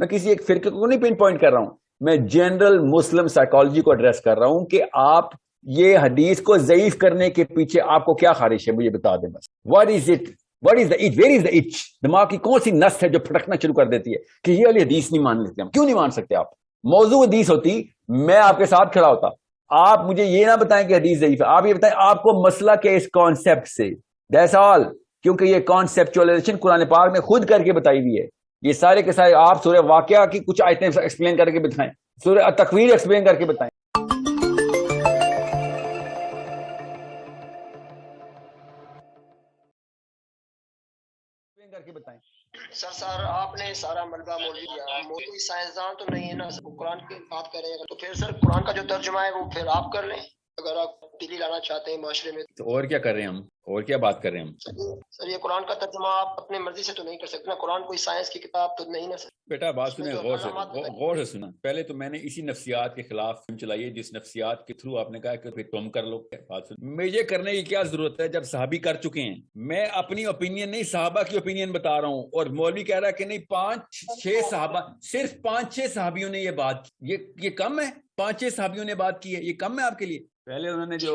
میں کسی ایک فرقے کو نہیں پن پوائنٹ کر رہا ہوں, میں جنرل مسلم سائیکالوجی کو ایڈریس کر رہا ہوں کہ آپ یہ حدیث کو ضعیف کرنے کے پیچھے آپ کو کیا خواہش ہے, مجھے بتا دیں بس. What is it, what is the H, where is the H, دماغ کی کون سی نس ہے جو پھٹکنا شروع کر دیتی ہے کہ یہ والی حدیث نہیں مان لیتے ہم. کیوں نہیں مان سکتے آپ؟ موضوع حدیث ہوتی, میں آپ کے ساتھ کھڑا ہوتا. آپ مجھے یہ نہ بتائیں کہ حدیث ضعیف ہے, آپ یہ بتائیں آپ کو مسئلہ کیا اس کانسیپٹ سے, دیٹس آل. کیونکہ یہ کانسیپچوائزیشن قرآن پاک میں خود کر کے بتائی ہوئی ہے. یہ سارے کے سارے آپ سورہ واقعہ کی کچھ آیتیں ایکسپلین کر کے بتائیں, سورہ تکویر ایکسپلین کر کے بتائیں. سر آپ نے سارا ملبہ موضوعی سائنسدان تو نہیں ہے نا, قرآن کی بات کریں تو پھر سر قرآن کا جو ترجمہ ہے وہ پھر آپ کر لیں اگر آپ تبدیلی لانا چاہتے ہیں معاشرے میں. تو اور کیا کر رہے ہیں ہم, اور کیا بات کر رہے ہیں ہم؟ سر یہ قرآن کا ترجمہ آپ اپنی مرضی سے تو نہیں کر سکتے نا, قرآن کوئی سائنس کی کتاب تو نہیں نا سر. بیٹا بات سنیں, غور سے سنا. پہلے تو میں نے اسی نفسیات کے خلاف چلائی ہے جس نفسیات کے تھرو آپ نے کہا کہ پھر تم کر لو. بات سن, مجھے کرنے کی کیا ضرورت ہے جب صحابی کر چکے ہیں؟ میں اپنی اوپینین نہیں, صحابہ کی اوپینین بتا رہا ہوں. اور مولوی کہہ رہا ہے کہ نہیں 5-6 صحابہ, صرف 5-6 صحابیوں نے یہ بات کی. یہ کم ہے؟ 5-6 صحابیوں نے بات کی ہے, یہ کم ہے آپ کے لیے؟ پہلے انہوں نے جو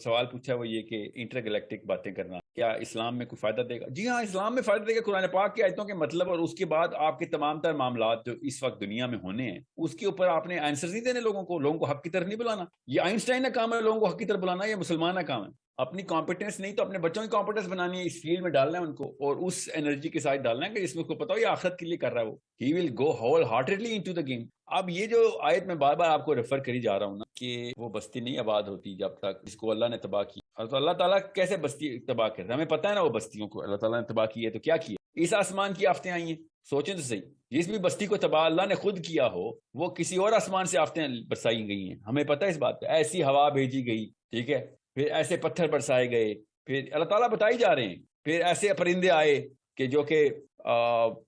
سوال پوچھا وہ یہ کہ انٹر گلیکٹک باتیں کرنا کیا اسلام میں کوئی فائدہ دے گا؟ جی ہاں, اسلام میں فائدہ دے گا. قرآن پاک کی آیتوں کے مطلب اور اس کے بعد آپ کے تمام تر معاملات جو اس وقت دنیا میں ہونے ہیں اس کے اوپر آپ نے آنسرز نہیں دینے لوگوں کو حق کی طرف نہیں بلانا. یہ آئنسٹائن کا کام ہے لوگوں کو حق کی طرف بلانا, یہ مسلمان کا کام ہے. اپنی کمپیٹنس نہیں تو اپنے بچوں کی کمپیٹنس بنانی ہے, اس فیلڈ میں ڈالنا ہے ان کو, اور اس انرجی کے ساتھ ڈالنا ہے کہ جس میں اس کو پتا ہو یہ آخرت کے لیے کر رہا ہے, وہ ہی will go wholeheartedly into the game. اب یہ جو آیت میں بار بار آپ کو ریفر کری جا رہا ہوں نا کہ وہ بستی نہیں آباد ہوتی جب تک جس کو اللہ نے تباہ کی. تو اللہ تعالیٰ کیسے بستی تباہ کرتا ہے؟ ہمیں پتہ ہے نا, وہ بستیوں کو اللہ تعالیٰ نے تباہ کی ہے تو کیا کیا؟ اس آسمان کی آفتیں آئی ہیں. سوچیں تو صحیح, جس بھی بستی کو تباہ اللہ نے خود کیا ہو وہ کسی اور آسمان سے آفتیں برسائی گئی ہیں. ہمیں پتہ ہے اس بات پہ. ایسی ہوا بھیجی گئی, ٹھیک ہے, پھر ایسے پتھر برسائے گئے, پھر اللہ تعالیٰ بتائی جا رہے ہیں, پھر ایسے پرندے آئے کہ جو کہ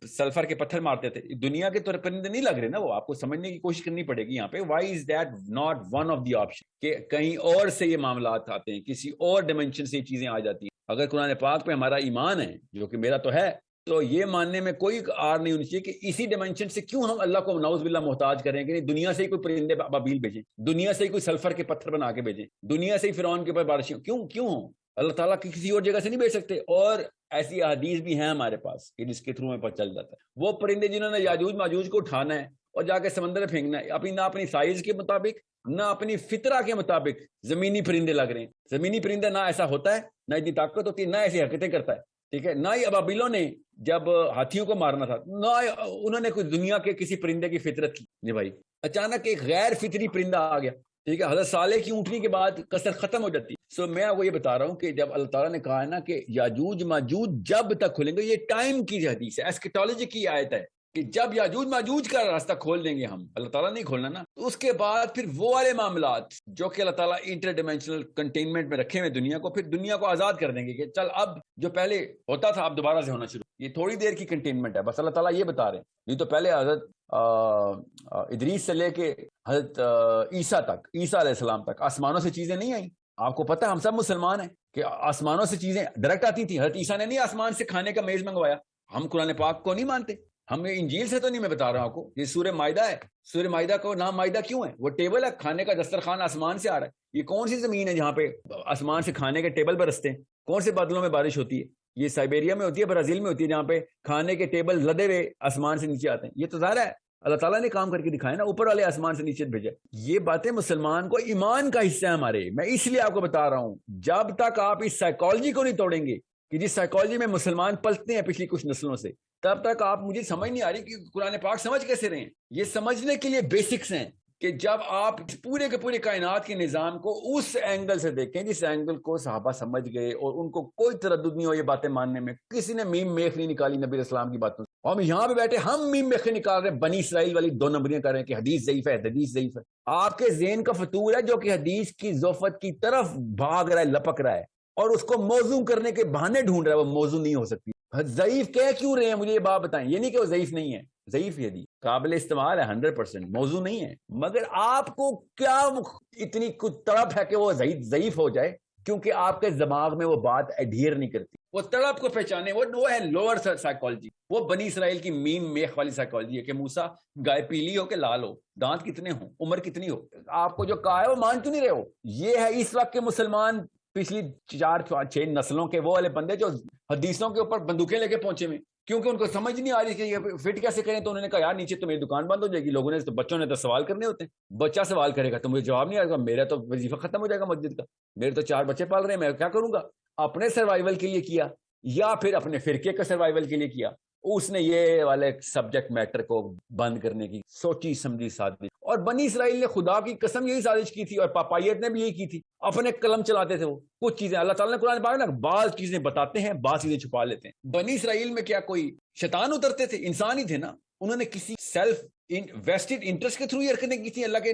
سلفر کے پتھر مارتے تھے. دنیا کے طور پرندے نہیں لگ رہے نا, وہ آپ کو سمجھنے کی کوشش کرنی پڑے گی یہاں پہ. Why is that not one of the option کہ کہیں اور سے یہ معاملات آتے ہیں, کسی اور ڈائمینشن سے یہ چیزیں آ جاتی ہیں. اگر قرآن پاک پہ ہمارا ایمان ہے, جو کہ میرا تو ہے, تو یہ ماننے میں کوئی آر نہیں ہونی چاہیے کہ اسی ڈائمینشن سے کیوں ہم اللہ کو نعوذ باللہ محتاج کریں کہ دنیا سے ہی کوئی پرندے ابابیل بھیجیں, دنیا سے ہی کوئی سلفر کے پتھر بنا کے بھیجیں, دنیا سے ہی فرعون کے اوپر بارشیں کیوں ہوں؟ اللہ تعالیٰ کی کسی اور جگہ سے نہیں بھیج سکتے. اور ایسی احادیث بھی ہیں ہمارے پاس کہ جس کے تھرو میں پتہ چل جاتا ہے. وہ پرندے جنہوں نے یاجوج ماجوج کو اٹھانا ہے اور جا کے سمندر میں پھینکنا ہے, نہ اپنی سائز کے مطابق نہ اپنی فطرہ کے مطابق زمینی پرندے لگ رہے ہیں. زمینی پرندہ نہ ایسا ہوتا ہے, نہ اتنی طاقت ہوتی ہے, نہ ایسی حرکتیں کرتا ہے, ٹھیک ہے. نہ ہی ابابیلوں نے جب ہاتھیوں کو مارنا تھا, نہ انہوں نے کوئی دنیا کے کسی پرندے کی فطرت کی. جی بھائی, اچانک ایک غیر فطری پرندہ آ گیا, ٹھیک ہے. حضرت صالح کی اونٹنی کے بعد کثرت ختم ہو جاتی. سو میں وہ یہ بتا رہا ہوں کہ جب اللہ تعالیٰ نے کہا ہے نا کہ یاجوج ماجوج جب تک کھلیں گے, یہ ٹائم کی حدیث ہے, ایسکیٹالوجی کی آیت ہے کہ جب یاجوج ماجوج کا راستہ کھول دیں گے ہم, اللہ تعالیٰ نہیں کھولنا نا, تو اس کے بعد پھر وہ والے معاملات جو کہ اللہ تعالیٰ انٹر ڈائمینشنل کنٹینمنٹ میں رکھے ہوئے دنیا کو, پھر دنیا کو آزاد کر دیں گے کہ چل اب جو پہلے ہوتا تھا اب دوبارہ سے ہونا شروع. یہ تھوڑی دیر کی کنٹینمنٹ ہے بس, اللہ تعالیٰ یہ بتا رہے ہیں. نہیں تو پہلے حضرت ادریس سے لے کے حضرت عیسیٰ علیہ السلام تک آسمانوں سے چیزیں نہیں آئیں. آپ کو پتہ ہم سب مسلمان ہیں کہ آسمانوں سے چیزیں ڈائریکٹ آتی تھیں. حضرت عیسیٰ نے نہیں آسمان سے کھانے کا میز منگوایا. ہم قرآن پاک کو نہیں مانتے, ہم انجیل سے تو نہیں, میں بتا رہا ہوں آپ کو. یہ سورہ مائدہ ہے, سورہ مائدہ کو نام مائدہ کیوں ہے؟ وہ ٹیبل ہے, کھانے کا دسترخوان آسمان سے آ رہا ہے. یہ کون سی زمین ہے جہاں پہ آسمان سے کھانے کے ٹیبل برستے ہیں؟ کون سے بادلوں میں بارش ہوتی ہے؟ یہ سائبیریا میں ہوتی ہے, برازیل میں ہوتی ہے, جہاں پہ کھانے کے ٹیبل لدے ہوئے آسمان سے نیچے آتے ہیں. یہ تو ظاہر ہے اللہ تعالیٰ نے کام کر کے دکھایا نا, اوپر والے آسمان سے نیچے بھیجا. یہ باتیں مسلمان کو ایمان کا حصہ ہے ہمارے. میں اس لیے آپ کو بتا رہا ہوں, جب تک آپ اس سائیکالوجی کو نہیں توڑیں گے کہ جس سائیکالوجی میں مسلمان پلتے ہیں پچھلی کچھ نسلوں سے, تب تک آپ, مجھے سمجھ نہیں آ رہی کہ قرآن پاک سمجھ کیسے رہے ہیں. یہ سمجھنے کے لیے بیسکس ہیں کہ جب آپ پورے کے پورے کائنات کے نظام کو اس اینگل سے دیکھیں جس اینگل کو صحابہ سمجھ گئے, اور ان کو کوئی تردد نہیں ہو یہ باتیں ماننے میں. کسی نے میم میخ نہیں نکالی نبی اسلام کی باتوں سے. ہم یہاں پہ بیٹھے ہم میم میخیں نکال رہے ہیں, بنی اسرائیل والی 2 نمبریاں کر رہے ہیں کہ حدیث ضعیف ہے, حدیث ضعیف ہے. آپ کے ذہن کا فطور ہے جو کہ حدیث کی ضعفت کی طرف بھاگ رہا ہے, لپک رہا ہے, اور اس کو موضوع کرنے کے بہانے ڈھونڈ رہا ہے. وہ موضوع نہیں ہو سکتی. ضعیف کہہ کیوں رہے ہیں مجھے یہ بات بتائیں. یہ نہیں کہ وہ ضعیف نہیں ہے, ضعیف ہے, حدیث قابل استعمال ہے 100%, موضوع نہیں ہے. مگر آپ کو کیا اتنی کچھ تڑپ ہے کہ وہ ضعیف ہو جائے, کیونکہ آپ کے دماغ میں وہ بات ایڈھیر نہیں کرتی. وہ تڑپ کو پہچانے، وہ ہے لوور سائیکالوجی، وہ بنی اسرائیل کی میم میخ والی سائیکالوجی ہے کہ موسیٰ گائے پیلی ہو کہ لال ہو، دانت کتنے ہوں، عمر کتنی ہو، آپ کو جو کہا ہے وہ مان کیوں نہیں رہے ہو؟ یہ ہے اس وقت کے مسلمان، پچھلی 4-6 نسلوں کے وہ والے بندے جو حدیثوں کے اوپر بندوقیں لے کے پہنچے میں، کیونکہ ان کو سمجھ نہیں آ رہی کہ یہ فٹ کیسے کریں، تو انہوں نے کہا یار نیچے تو میری دکان بند ہو جائے گی، لوگوں نے تو بچوں نے تو سوال کرنے ہوتے ہیں، بچہ سوال کرے گا تو مجھے جواب نہیں آئے گا، میرا تو وظیفہ ختم ہو جائے گا مسجد کا، میرے تو 4 بچے پال رہے ہیں، میں کیا کروں گا؟ اپنے سروائیول کے لیے کیا یا پھر اپنے فرقے کے سروائیول کے لیے کیا؟ اس نے یہ والے سبجیکٹ میٹر کو بند کرنے کی سوچی سمجھی سازش، اور بنی اسرائیل نے خدا کی قسم یہی سازش کی تھی، اور پاپائیت نے بھی یہی کی تھی، اپنے قلم چلاتے تھے وہ کچھ چیزیں، اللہ تعالیٰ نے قرآن پاک نا بعض چیزیں بتاتے ہیں، بعض چیزیں چھپا لیتے ہیں۔ بنی اسرائیل میں کیا کوئی شیطان اترتے تھے؟ انسان ہی تھے نا، انہوں نے کسی سیلف ویسٹڈ انٹرسٹ کے تھرو یہ حرکتیں کی تھی اللہ کے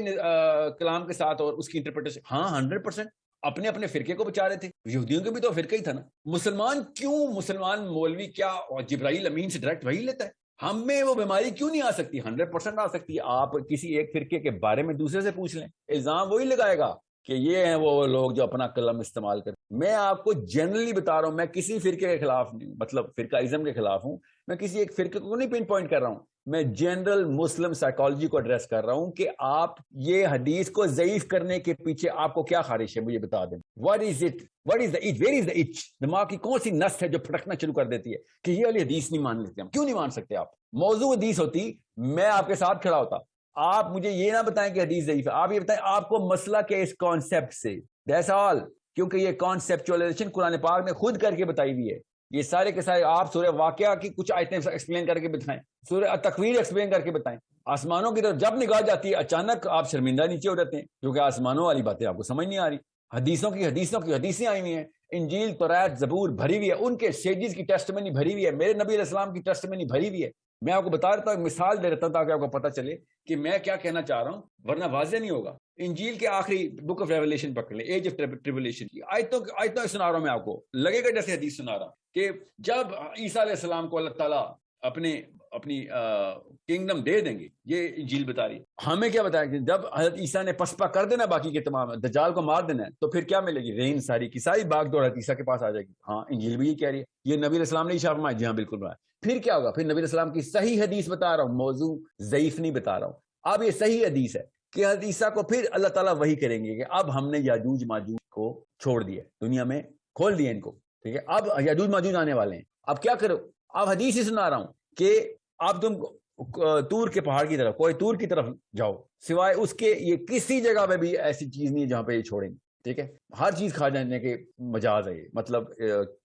کلام کے ساتھ اور اس کی انٹرپریٹیشن؟ ہاں 100%۔ اپنے اپنے فرقے کو بچا رہے تھے، یہودیوں کے بھی تو فرقہ ہی تھا نا۔ مسلمان مولوی کیا جبرائیل امین سے ڈائریکٹ وہی لیتا ہے؟ ہم میں وہ بیماری کیوں نہیں آ سکتی؟ 100% آ سکتی ہے۔ آپ کسی ایک فرقے کے بارے میں دوسرے سے پوچھ لیں، الزام وہی لگائے گا کہ یہ ہیں وہ لوگ جو اپنا قلم استعمال کرتے۔ میں آپ کو جنرلی بتا رہا ہوں، میں کسی فرقے کے خلاف نہیں ہوں، مطلب فرقہ ازم کے خلاف ہوں، میں کسی ایک فرقے کو نہیں پن پوائنٹ کر رہا ہوں، میں جنرل مسلم سائیکالوجی کو ایڈریس کر رہا ہوں کہ آپ یہ حدیث کو ضعیف کرنے کے پیچھے آپ کو کیا خواہش ہے، مجھے بتا دیں۔ What is it? What is the itch? Where is the itch? دماغ کی کون سی نس ہے جو پھٹکنا شروع کر دیتی ہے کہ یہ والی حدیث نہیں مان لیتے ہم؟ کیوں نہیں مان سکتے آپ؟ موضوع حدیث ہوتی، میں آپ کے ساتھ کھڑا ہوتا، آپ مجھے یہ نہ بتائیں کہ حدیث ضعیف ہے، آپ یہ بتائیں آپ کو مسئلہ کے اس کانسیپٹ سے، دیٹس آل، کیونکہ یہ کانسیپچوائزیشن قرآن پاک نے خود کر کے بتائی ہوئی ہے۔ یہ سارے کے سارے آپ سورہ واقعہ کی کچھ آیتیں ایکسپلین کر کے بتائیں، سورہ تکویر ایکسپلین کر کے بتائیں، آسمانوں کی طرف جب نگاہ جاتی ہے اچانک آپ شرمندہ نیچے ہو جاتے ہیں کیونکہ آسمانوں والی باتیں آپ کو سمجھ نہیں آ رہی۔ حدیثیں آئی ہوئی ہیں، انجیل تورات زبور بھری ہوئی ہے، ان کے سیجز کی ٹیسٹمنی بھری ہوئی ہے، میرے نبی علیہ السلام کی ٹیسٹمنی بھری ہوئی ہے۔ میں آپ کو بتا رہتا ہوں، مثال دے رہتا ہوں تاکہ آپ کو پتہ چلے کہ میں کیا کہنا چاہ رہا ہوں، ورنہ واضح نہیں ہوگا۔ انجیل کے آخری بک آف ریولیشن پکڑ لیں، ایج آف ٹریبولیشن کی آیتوں سنا رہا ہوں میں آپ کو، لگے گا جیسے حدیث سنا رہا ہوں کہ جب عیسیٰ علیہ السلام کو اللہ تعالیٰ اپنی کنگڈم دے دیں گے، یہ انجیل بتا رہی ہے۔ ہمیں کیا بتایا کہ جب حضرت عیسیٰ نے پسپا کر دینا باقی کے تمام، دجال کو مار دینا ہے، تو پھر کیا ملے گی؟ رین ساری کی ساری باغ دوڑ حضرت عیسیٰ کے پاس آ جائے گی۔ ہاں انجیل بھی یہ کہہ رہی ہے، یہ نبی علیہ السلام نے اشارہ فرمایا، جی ہاں بالکل فرمایا۔ پھر کیا ہوگا؟ پھر نبی علیہ السلام کی صحیح حدیث بتا رہا ہوں، موضوع ضعیف نہیں بتا رہا ہوں۔ اب یہ صحیح حدیث ہے کہ حضرت عیسیٰ کو پھر اللہ تعالیٰ وہی کریں گے کہ اب ہم نے یاجوج ماجوج کو چھوڑ دیا، دنیا میں کھول دیا ان کو، ٹھیک ہے؟ اب یاجوج ماجوج آنے والے ہیں، اب کیا کرو؟ اب حدیث ہی سنا رہا ہوں کہ اب تم تور کے پہاڑ کی طرف، کوئی تور کی طرف جاؤ، سوائے اس کے یہ کسی جگہ پہ بھی ایسی چیز نہیں جہاں پہ یہ چھوڑیں گے، ٹھیک ہے؟ ہر چیز کھا جانے کے مجاز ہے، یہ مطلب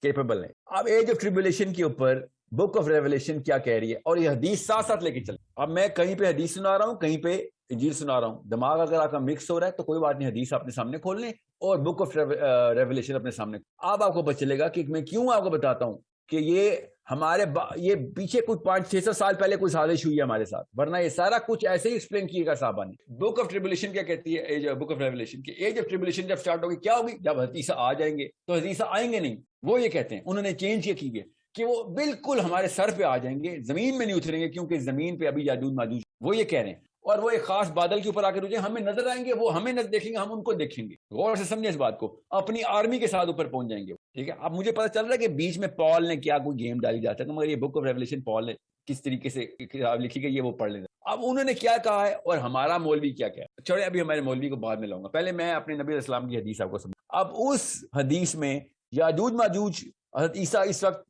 کیپیبل ہے۔ اب ایج آف ٹریبولیشن کے اوپر بک آف ریولیشن کیا کہہ رہی ہے، اور یہ حدیث ساتھ ساتھ لے کے چل۔ اب میں کہیں پہ حدیث سنا رہا ہوں، کہیں پہ انجیل سنا رہا ہوں، دماغ اگر آپ کا مکس ہو رہا ہے تو کوئی بات نہیں، حدیث اپنے سامنے کھول لیں اور بک آف ریولیشن اپنے سامنے۔ اب آپ کو پتہ چلے گا کہ میں کیوں آپ کو بتاتا ہوں کہ یہ ہمارے یہ پیچھے کچھ 500-600 سال پہلے کوئی سازش ہوئی ہے ہمارے ساتھ، ورنہ یہ سارا کچھ ایسے ہی ایکسپلین کیے گا صحابہ نے۔ بک آف ٹریبولیشن کیا کہتی ہے؟ بک آف ریولیشن کی ایج آف ٹریبولیشن جب سٹارٹ ہوگی، کیا ہوگی؟ جب حضرت عیسیٰ آ جائیں گے، تو حضرت عیسیٰ آئیں گے نہیں، وہ یہ کہتے ہیں، انہوں نے چینج یہ کی ہے کہ وہ بالکل ہمارے سر پہ آ جائیں گے، زمین میں نہیں اتریں گے، کیونکہ زمین پہ ابھی یاجوج ماجوج، وہ یہ کہہ رہے ہیں، اور وہ ایک خاص بادل کے اوپر آ کے رکیں، ہمیں نظر آئیں گے، وہ ہمیں نظر دیکھیں گے، ہم ان کو دیکھیں گے۔ غور سے سمجھیں اس بات کو، اپنی آرمی کے ساتھ اوپر پہنچ جائیں گے، ٹھیک ہے؟ اب مجھے پتہ چل رہا ہے کہ بیچ میں پال نے کیا کوئی گیم ڈالی جاتا ہے، مگر یہ بک آف ریولیشن پال نے کس طریقے سے کتاب لکھی گئی ہے وہ پڑھ لینا۔ اب انہوں نے کیا کہا ہے اور ہمارا مولوی کیا کہا ہے، چھوڑے ابھی ہمارے مولوی کو بعد میں لاؤں گا، پہلے میں اپنے نبی علیہ السلام کی حدیث آپ کو سمجھ۔ اب اس حدیث میں یاجوج ماجوج، حضرت عیسیٰ اس وقت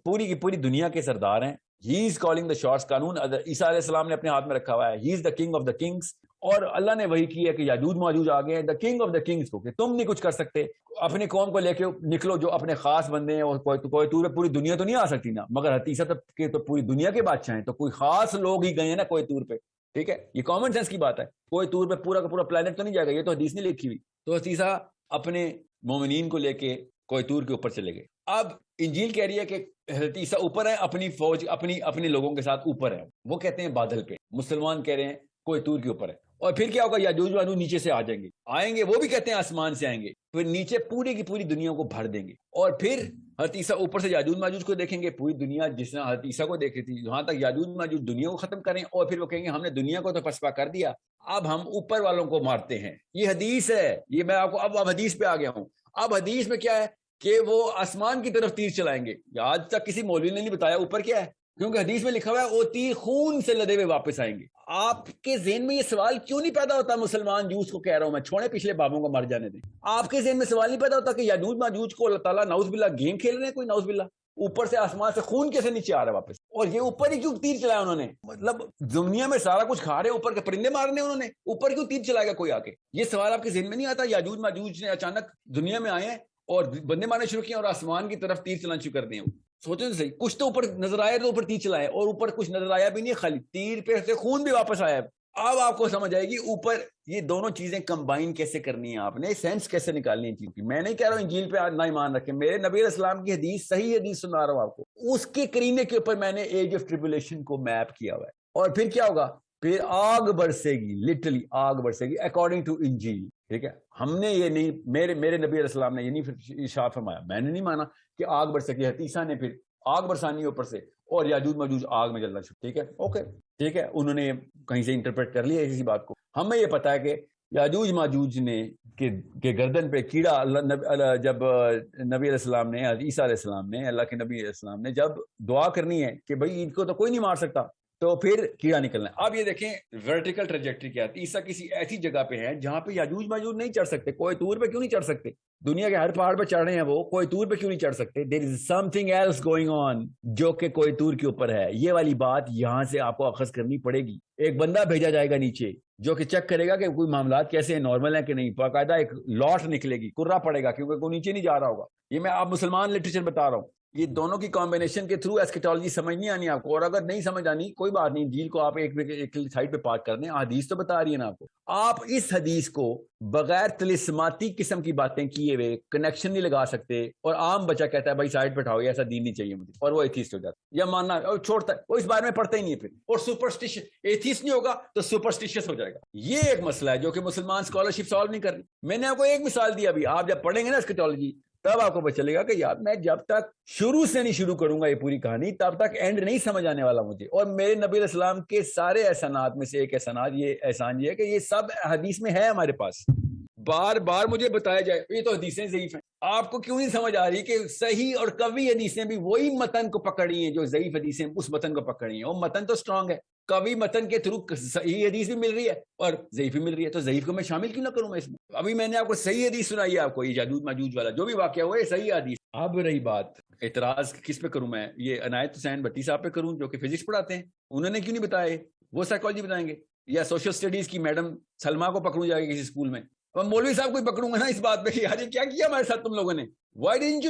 پوری کی پوری دنیا کے سردار ہیں، ہی از کالنگ دا شاٹس، قانون عیسیٰ علیہ السلام نے اپنے ہاتھ میں رکھا ہوا ہے، he is the king of the kings, اور اللہ نے وہی کی ہے کہ یاجوج ماجوج آ گئے ہیں، دا کنگ آف دا کنگس کو، کہ تم نہیں کچھ کر سکتے، اپنی قوم کو لے کے نکلو جو اپنے خاص بندے ہیں، اور کوئی تور پوری دنیا تو نہیں آ سکتی نا، مگر حضرت عیسیٰ کے تو پوری دنیا کے بادشاہ ہیں، تو کوئی خاص لوگ ہی گئے ہیں نا کوئی تور پہ، ٹھیک ہے؟ یہ کامن سینس کی بات ہے، کوئی تور پہ پورا کا پورا پلانٹ تو نہیں جائے گا، یہ تو حدیث نہیں لکھی ہوئی۔ تو حضرت عیسیٰ اپنے مومنین کو لے کے کوئی تور کے اوپر چلے گئے۔ اب انجیل کہہ رہی ہے کہ حضرت عیسیٰ اوپر ہے، اپنی فوج اپنے لوگوں کے ساتھ اوپر ہے، وہ کہتے ہیں بادل پہ، مسلمان کہہ رہے ہیں کوئی تور کے اوپر ہے۔ اور پھر کیا ہوگا؟ یاجوج ماجوج نیچے سے آ جائیں گے، وہ بھی کہتے ہیں آسمان سے آئیں گے، پھر نیچے پوری کی پوری دنیا کو بھر دیں گے، اور پھر حضرت عیسیٰ اوپر سے یاجوج ماجوج کو دیکھیں گے، پوری دنیا جس طرح حضرت عیسیٰ کو دیکھی تھی، جہاں تک یاجوج ماجوج دنیا کو ختم کریں، اور پھر وہ کہیں گے ہم نے دنیا کو تو پسپا کر دیا، اب ہم اوپر والوں کو مارتے ہیں۔ یہ حدیث ہے، یہ میں آپ کو اب حدیث پہ آ گیا ہوں۔ اب حدیث میں کیا ہے کہ وہ آسمان کی طرف تیر چلائیں گے. آج تک کسی مولوی نے نہیں بتایا اوپر کیا ہے, کیونکہ حدیث میں لکھا ہوا ہے وہ تیر خون سے لدے ہوئے واپس آئیں گے. آپ کے ذہن میں یہ سوال کیوں نہیں پیدا ہوتا؟ مسلمان جوس کو کہہ رہا ہوں میں, چھوڑے پچھلے بابوں کو مر جانے دیں. آپ کے ذہن میں سوال نہیں پیدا ہوتا کہ یاجوج ماجوج کو اللہ تعالیٰ نعوذ باللہ گیم کھیل رہے ہیں, کوئی نعوذ باللہ اوپر سے آسمان سے خون کیسے نیچے آ رہا ہے واپس, اور یہ اوپر ہی کیوں تیر چلایا انہوں نے؟ مطلب دنیا میں سارا کچھ کھا رہے, اوپر کے پرندے مارنے انہوں نے, اوپر کیوں تیر چلائے گا کوئی آ کے؟ یہ سوال آپ کے ذہن میں نہیں آتا؟ یاجوج ماجوج نے اچانک دنیا میں آئے ہیں اور بندے مارنے شروع کیے اور آسمان کی طرف تیر چلانا شروع کر دیے. سوچیں تو صحیح, کچھ تو اوپر نظر آیا تو اوپر تیر چلائے, اور اوپر کچھ نظر آیا بھی نہیں, خالی تیر پہ سے خون بھی واپس آیا. اب آپ کو سمجھ آئے گی اوپر یہ دونوں چیزیں کمبائن کیسے کرنی ہیں, آپ نے سینس کیسے نکالنی ہے چیز کی. میں نہیں کہہ رہا ہوں انجیل پہ نہ ایمان رکھیں, میرے نبی علیہ السلام کی حدیث, صحیح حدیث سنا رہا ہوں آپ کو, اس کے کرینے کے اوپر میں نے ایج آف ٹریبولیشن کو میپ کیا ہوا ہے. اور پھر کیا ہوگا؟ پھر آگ برسے گی, لٹرلی آگ برسے گی اکارڈنگ ٹو انجیل. ٹھیک ہے, ہم نے یہ نہیں, میرے نبی علیہ السلام نے یہ نہیں ارشاد فرمایا, میں نے نہیں مانا کہ آگ برسے گی. حدیثہ نے پھر آگ برسانی اوپر سے اور یاجوج ماجوج آگ میں جلنا شروع. ٹھیک ہے, اوکے ٹھیک ہے, انہوں نے کہیں سے انٹرپریٹ کر لیا اسی بات کو. ہمیں یہ پتا ہے کہ یاجوج ماجوج نے کہ گردن پہ کیڑا جب نبی علیہ السلام نے, عیسیٰ علیہ السلام نے, اللہ کے نبی علیہ السلام نے جب دعا کرنی ہے کہ بھائی ان کو تو کوئی نہیں مار سکتا, تو پھر کیڑا نکلنا ہے. اب یہ دیکھیں ورٹیکل ٹریجیکٹری کیا ہے. عیسیٰ کسی ایسی جگہ پہ ہے جہاں پہ یاجوج ماجوج نہیں چڑھ سکتے. کوئی طور پہ کیوں نہیں چڑھ سکتے؟ دنیا کے ہر پہاڑ پہ چڑھ رہے ہیں وہ, کوئی طور پہ کیوں نہیں چڑھ سکتے؟ There is something else going on جو کہ کوئی طور کے اوپر ہے. یہ والی بات یہاں سے آپ کو اخذ کرنی پڑے گی. ایک بندہ بھیجا جائے گا نیچے جو کہ چیک کرے گا کہ کوئی معاملات کیسے ہیں, نارمل ہیں کہ نہیں. باقاعدہ ایک لاٹ نکلے گی, کرا پڑے گا, کیونکہ کوئی نیچے نہیں جا رہا ہوگا. یہ میں آپ مسلمان لٹریچر بتا رہا ہوں. یہ دونوں کی کمبینیشن کے تھرو ایسکیٹالوجی سمجھ نہیں آنی آپ کو. اور اگر نہیں سمجھ آنی کوئی بات نہیں, جیل کو آپ ایک سائڈ پہ پارک کر دیں. حدیث تو بتا رہی ہے نا آپ کو. آپ اس حدیث کو بغیر طلسماتی قسم کی باتیں کیے ہوئے کنیکشن نہیں لگا سکتے, اور عام بچہ کہتا ہے بھائی سائڈ پہ اٹھاؤ, ایسا دین نہیں چاہیے مجھے, اور وہ ایتھیسٹ ہو جاتا ہے یا ماننا اور چھوڑتا ہے, وہ اس بارے میں پڑھتا ہی نہیں ہے پھر. اور سپرسٹیشن, ایتھیسٹ نہیں ہوگا تو سپرسٹیشس ہو جائے گا. یہ ایک مسئلہ ہے جو کہ مسلمان اسکالرشپ سالو نہیں کر رہی. میں نے آپ کو ایک مثال دی ابھی, آپ جب پڑھیں گے نا ایسکیٹالوجی تب آپ کو پتہ چلے گا کہ یار میں جب تک شروع سے نہیں شروع کروں گا یہ پوری کہانی, تب تک اینڈ نہیں سمجھ آنے والا مجھے. اور میرے نبی علیہ السلام کے سارے احسانات میں سے ایک احسان یہ ہے کہ یہ سب حدیث میں ہے ہمارے پاس. بار بار مجھے بتایا جائے یہ تو حدیثیں ضعیف ہیں. آپ کو کیوں نہیں سمجھ آ رہی کہ صحیح اور قوی حدیثیں بھی وہی متن کو پکڑی ہیں جو ضعیف حدیثیں اس متن کو پکڑی ہیں. اور متن تو اسٹرانگ ہے, قوی متن کے تھرو صحیح حدیث بھی مل رہی ہے اور ضعیف بھی مل رہی ہے, تو ضعیف کو میں شامل کیوں نہ کروں میں اس میں. ابھی میں نے آپ کو صحیح حدیث سنائی ہے, آپ کو یہ یاجوج ماجوج والا جو بھی واقعہ ہوا ہے صحیح حدیث. اب رہی بات اعتراض کس پہ کروں میں, یہ عنایت حسین بٹی صاحب پہ کروں جو کہ فزکس پڑھاتے ہیں, انہوں نے کیوں نہیں بتایا, وہ سائیکالوجی بتائیں گے, یا سوشل اسٹڈیز کی میڈم سلما کو پکڑوں جائے گا کسی اسکول میں, اور مولوی صاحب کو پکڑوں گا نا اس بات پہ کہ یار یہ کیا کیا ہمارے ساتھ تم لوگوں نے, وائی ڈڈنٹ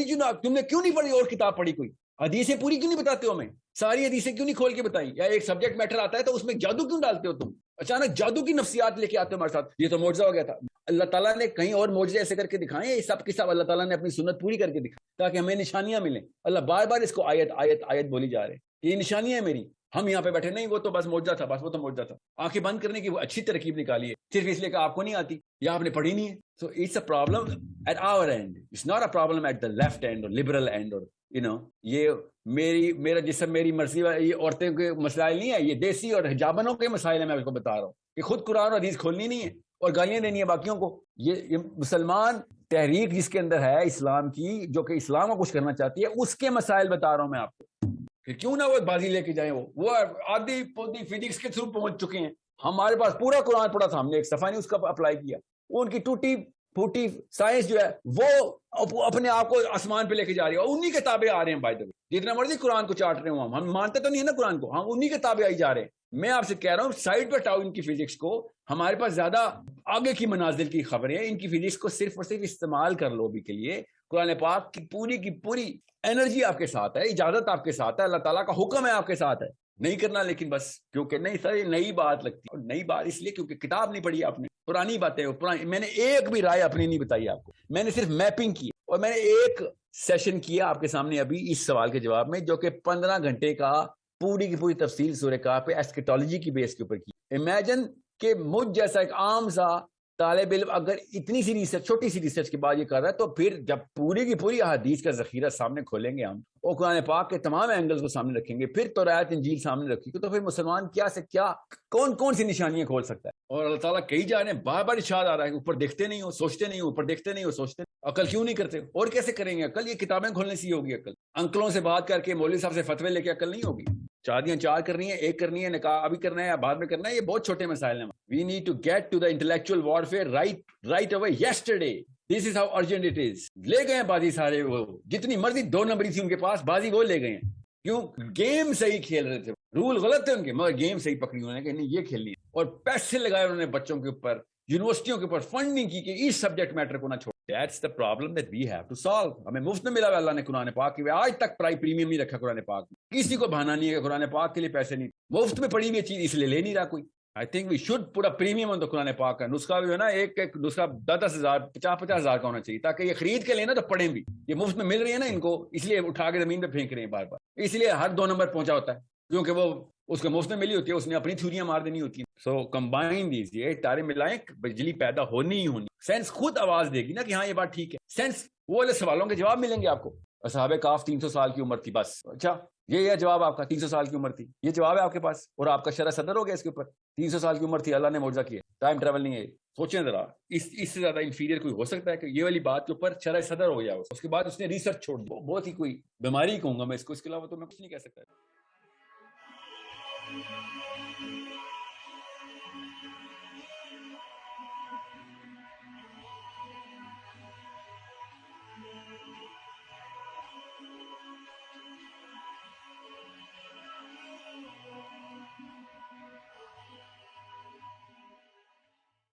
یو ناٹ, تم نے کیوں نہیں پڑھی اور کتاب پڑھی, کوئی حدیثیں پوری کیوں نہیں بتاتے ہو ہمیں, ساری حدیثیں کیوں نہیں کھول کے بتائی, یا ایک سبجیکٹ میٹر آتا ہے تو اس میں جادو کیوں ڈالتے ہو تم, اچانک جادو کی نفسیات لے کے آتے ہو ہمارے ساتھ. یہ تو معجزہ ہو گیا تھا. اللہ تعالیٰ نے کہیں اور معجزے ایسے کر کے دکھائیں, یہ سب کے سب اللہ تعالیٰ نے اپنی سنت پوری کر کے دکھائیں تاکہ ہمیں نشانیاں ملیں. اللہ بار بار اس کو آیت آیت آیت بولی جا رہے ہیں, یہ نشانیاں ہیں میری. ہم یہاں پہ بیٹھے نہیں, وہ تو بس معجزہ تھا, بس وہ تو معجزہ تھا. آنکھیں بند کرنے کی وہ اچھی ترکیب نکالی ہے صرف اس لیے کہ آپ کو نہیں آتی یا آپ نے پڑھی نہیں ہے. So it's a problem at our end, it's not a problem at the left end اور لبرل اینڈ, اور یہ میرا جسم میری مرضی والا, یہ عورتیں کے مسائل نہیں ہے, یہ دیسی اور حجابنوں کے مسائل ہیں. میں آپ کو بتا رہا ہوں کہ خود قرآن اور حدیث کھولنی نہیں ہے اور گالیاں دینی ہے باقیوں کو. یہ مسلمان تحریک جس کے اندر ہے اسلام کی, جو کہ اسلام کو کچھ کرنا چاہتی ہے, اس کے مسائل بتا رہا ہوں میں آپ کو. کہ کیوں نہ وہ بازی لے کے جائیں, وہ آدھی پودی فزکس کے تھرو پہنچ چکے ہیں. ہمارے پاس پورا قرآن پڑھا تھا, ہم نے ایک صفحہ نہیں اس کا اپلائی کیا. ان کی ٹوٹی پھوٹی سائنس جو ہے وہ اپنے آپ کو آسمان پہ لے کے جا رہی ہے, اور انہی کے تابع آ رہے ہیں. بائی دا وے جتنا مرضی قرآن کو چاٹ رہے ہوں, ہم مانتے تو نہیں ہے نا قرآن کو, ہم انہی کے تابع آئی جا رہے ہیں. میں آپ سے کہہ رہا ہوں سائڈ پہ ہٹاؤ ان کی فزکس کو, ہمارے پاس زیادہ آگے کی منازل کی خبریں ہیں. ان کی فزکس کو صرف اور صرف استعمال کر لو بھی کے لیے. قرآن پاک کی پوری انرجی آپ کے ساتھ ہے, اجازت آپ کے ساتھ ہے, اللہ تعالیٰ کا حکم ہے آپ کے ساتھ ہے. نہیں کرنا لیکن بس کیونکہ نہیں سر نئی بات لگتی, اور نئی بات اس لیے کیونکہ کتاب نہیں پڑھی آپ نے, پرانی باتیں پرانی. میں نے ایک بھی رائے اپنی نہیں بتائی آپ کو, میں نے صرف میپنگ کی, اور میں نے ایک سیشن کیا آپ کے سامنے ابھی اس سوال کے جواب میں, جو کہ 15 گھنٹے کا پوری کی پوری تفصیل سورہ کہف پہ ایسکیٹالوجی کی بیس کے اوپر کی. امیجن کہ مجھ جیسا ایک عام سا طالب علم اگر اتنی سی ریسرچ, چھوٹی سی ریسرچ کے بعد یہ کر رہا ہے, تو پھر جب پوری کی پوری احادیث کا ذخیرہ سامنے کھولیں گے ہم, اور قرآن پاک کے تمام اینگلز کو سامنے رکھیں گے, پھر توراۃ انجیل سامنے رکھیں گے, تو پھر مسلمان کیا سے کیا کون سی نشانیاں کھول سکتا ہے. اور اللہ تعالیٰ کئی جا رہے ہیں، بار بار ارشاد آ رہا ہے، اوپر دیکھتے نہیں ہو، سوچتے نہیں ہو، اوپر دیکھتے نہیں ہو، سوچتے نہیں، عقل کیوں نہیں کرتے؟ اور کیسے کریں گے عقل؟ یہ کتابیں کھولنے سے ہی ہوگی عقل، انکلوں سے بات کر کے مولوی صاحب سے فتوے لے کے عقل نہیں ہوگی۔ شادیاں 4 کرنی ہے، 1 کرنی ہے، نکاح ابھی کرنا ہے یا بعد میں کرنا ہے، یہ بہت چھوٹے مسائل ہیں۔ We need to get to the intellectual warfare right away yesterday, this is how urgent it is. لے گئے ہیں بازی سارے، وہ جتنی مرضی 2 نمبری تھی ان کے پاس، بازی وہ لے گئے ہیں، کیوں؟ گیم صحیح کھیل رہے تھے، رول غلط تھے ان کے، مگر گیم صحیح پکڑی انہوں نے کہ نہیں یہ کھیلنی ہے، اور پیسے لگائے انہوں نے بچوں کے اوپر، یونیورسٹیوں کے اوپر فنڈنگ کی کہ اس سبجیکٹ میٹر کو نہ چھوڑ۔ That's the problem that we have to solve۔ ہمیں مفت میں ملا ہوا اللہ نے قرآن پاک کی، آج تک پریمیم نہیں رکھا قرآن پاک میں، کسی کو بہانا نہیں ہے کہ قرآن پاک کے لیے پیسے نہیں، مفت میں پڑھی ہوئی چیز اس لیے لے نہیں رہا کوئی۔ I think we should put a premium on the قرآن پاک کا نسخہ جو ہے نا، ایک نسخہ 10,000 50,000 کا ہونا چاہیے، تاکہ یہ خرید کے لینا تو پڑھیں بھی، یہ مفت میں مل رہی ہے نا ان کو، اس لیے اٹھا کے زمین پہ پھینک رہے ہیں بار بار، اس لیے ہر 2 نمبر پہنچا ہوتا ہے، کیونکہ وہ اس کو مفت میں ملی ہوتی ہے، اس نے اپنی تھیوریاں مار دینی ہوتی ہیں۔ سو کمبائن دیز، یہ تارے ملائیں، بجلی پیدا ہونی ہی ہونی، سینس خود آواز دے گی نا کہ ہاں یہ بات ٹھیک ہے، سینس وہ والے سوالوں کے جواب ملیں گے آپ کو۔ اصحاب کہف 300 سال کی عمر تھی بس، اچھا یہ جواب آپ کا 300 سال کی عمر تھی، یہ جواب ہے آپ کے پاس، اور آپ کا شرح صدر ہو گیا اس کے اوپر۔ 300 سال کی عمر تھی، اللہ نے معجزہ کیا، ٹائم ٹریول نہیں ہے۔ سوچیں ذرا، اس سے زیادہ انفیریئر کوئی ہو سکتا ہے کہ یہ والی بات کے اوپر شرح صدر ہو گیا، اس کے بعد اس نے ریسرچ چھوڑ دی، بہت ہی کوئی بیماری کہوں گا میں اس کو، اس کے علاوہ تو میں کچھ نہیں کہہ سکتا۔